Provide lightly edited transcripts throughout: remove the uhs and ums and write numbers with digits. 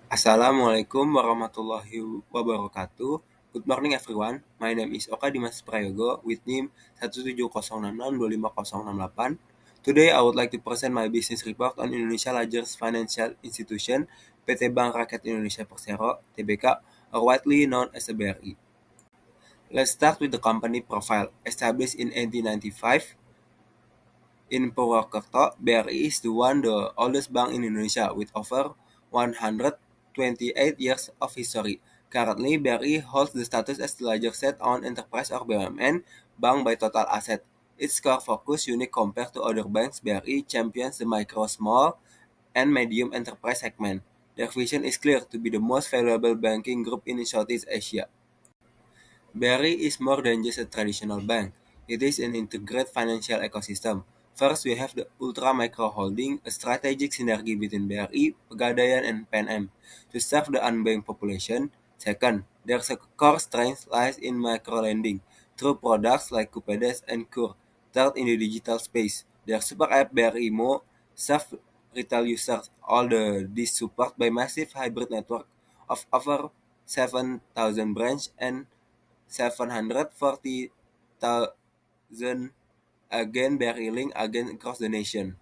Assalamualaikum warahmatullahi wabarakatuh. Good morning everyone. My name is Oka Dimas Prayogo with NIM 17066250068. Today I would like to present my business report on Indonesia largest financial institution, PT Bank Rakyat Indonesia Persero, TBK, or widely known as the BRI. Let's start with the company profile. Established in 1895, in Purwokerto, BRI is the oldest bank in Indonesia with over 128 years of history. Currently, BRI holds the status as the largest state-owned enterprise or BUMN bank by total asset. Its core focus, unique compared to other banks, BRI champions the micro, small, and medium enterprise segment. Their vision is clear to be the most valuable banking group in Southeast Asia. BRI is more than just a traditional bank. It is an integrated financial ecosystem. First, we have the Ultra Micro Holding, a strategic synergy between BRI, Pegadaian, and PNM to serve the unbanked population. Second, their core strength lies in micro lending through products like Kupedes and Kur. Third, in the digital space, their super app BRI Mo serve retail users. This support by massive hybrid network of over 7,000 branch and 740,000 again barreling again across the nation.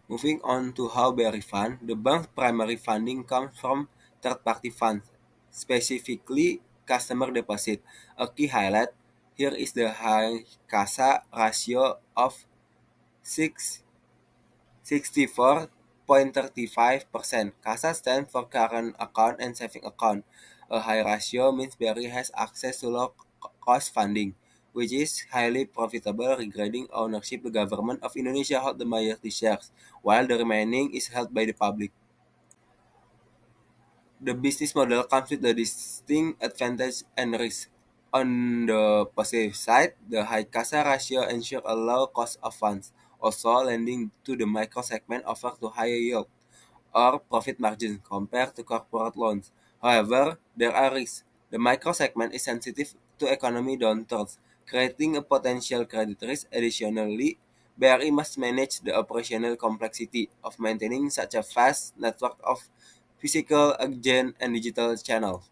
Moving on to how Berry Fund, the bank's primary funding comes from third-party funds, specifically customer deposit. A key highlight here is the high CASA ratio of 64.35%. CASA stands for current account and saving account. A high ratio means Berry has access to low-cost funding, which is highly profitable regarding ownership. The government of Indonesia holds the majority shares, while the remaining is held by the public. The business model comes with the distinct advantage and risk. On the positive side, the high CASA ratio ensures a low cost of funds. Also, lending to the micro segment offers to higher yield or profit margins compared to corporate loans. However, there are risks. The micro segment is sensitive to economy downturns, creating a potential credit risk. Additionally, BRI must manage the operational complexity of maintaining such a vast network of physical, agent, and digital channels.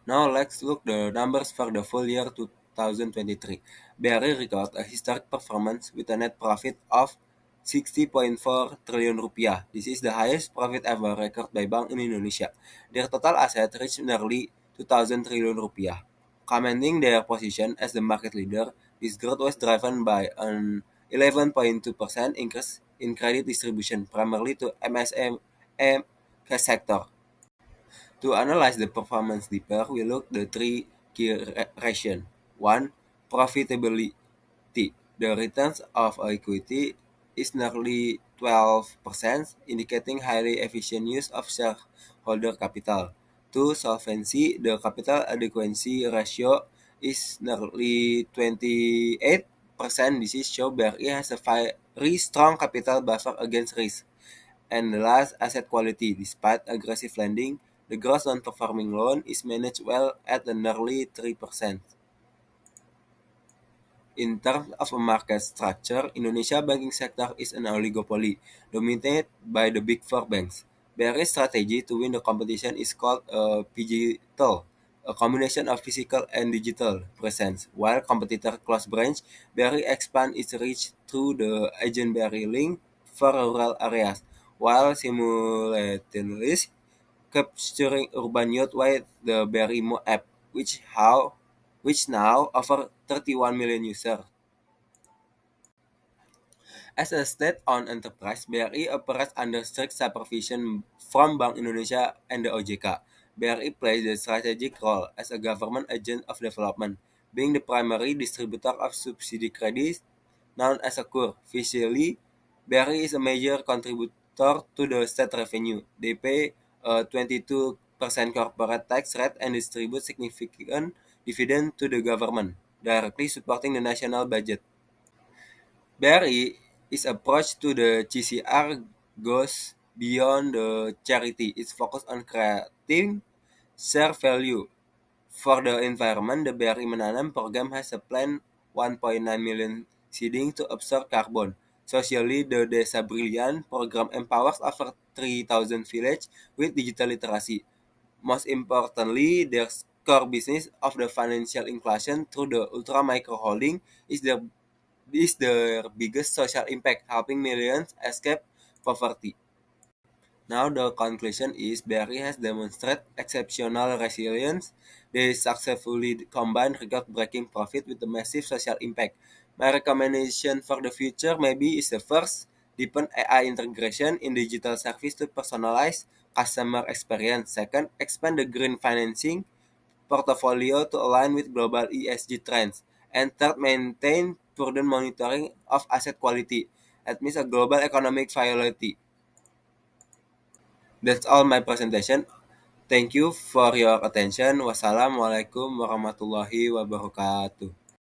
Now let's look the numbers for the full year 2023. BRI recorded a historic performance with a net profit of 60.4 trillion rupiah. This is the highest profit ever recorded by bank in Indonesia. Their total asset reached nearly 2,000 trillion rupiah. Commenting their position as the market leader, this growth was driven by an 11.2% increase in credit distribution, primarily to MSME sector. To analyze the performance deeper, we look the three key ratios. One, profitability. The returns of equity is nearly 12%, indicating highly efficient use of shareholder capital. Two, solvency. The capital adequacy ratio is nearly 28%. This is show BRI has a very strong capital buffer against risk. And the last, asset quality. Despite aggressive lending, the gross non-performing loan is managed well at nearly 3%. In terms of a market structure, Indonesia banking sector is an oligopoly, dominated by the big four banks. BRI's strategy to win the competition is called phygital, a combination of physical and digital presence. While competitor close branch, BRI expand its reach through the agent BRI link for rural areas, while simultaneously capturing urban youth with the BRI app, which now offer 31 million users. As a state-owned enterprise, BRI operates under strict supervision from Bank Indonesia and the OJK. BRI plays a strategic role as a government agent of development, being the primary distributor of subsidy credits known as a KUR. Visually, BRI is a major contributor to the state revenue. They pay a 22% corporate tax rate and distribute significant dividend to the government, directly supporting the national budget. BRI is approach to the CCR goes beyond the charity. It's focused on creating share value. For the environment, the BRI Menanam program has a planned 1.9 million seeding to absorb carbon, Socially, the Desa Brilliant program empowers over 3,000 villages with digital literacy. Most importantly, their core business of the financial inclusion through the ultra micro holding is their biggest social impact, helping millions escape poverty. Now the conclusion is Berry has demonstrated exceptional resilience. They successfully combine record-breaking profit with the massive social impact. My recommendation for the future maybe is the first, deepen AI integration in digital service to personalize customer experience. Second, expand the green financing portfolio to align with global ESG trends. And third, maintain prudent monitoring of asset quality. That means a global economic viability. That's all my presentation. Thank you for your attention. Wassalamualaikum warahmatullahi wabarakatuh.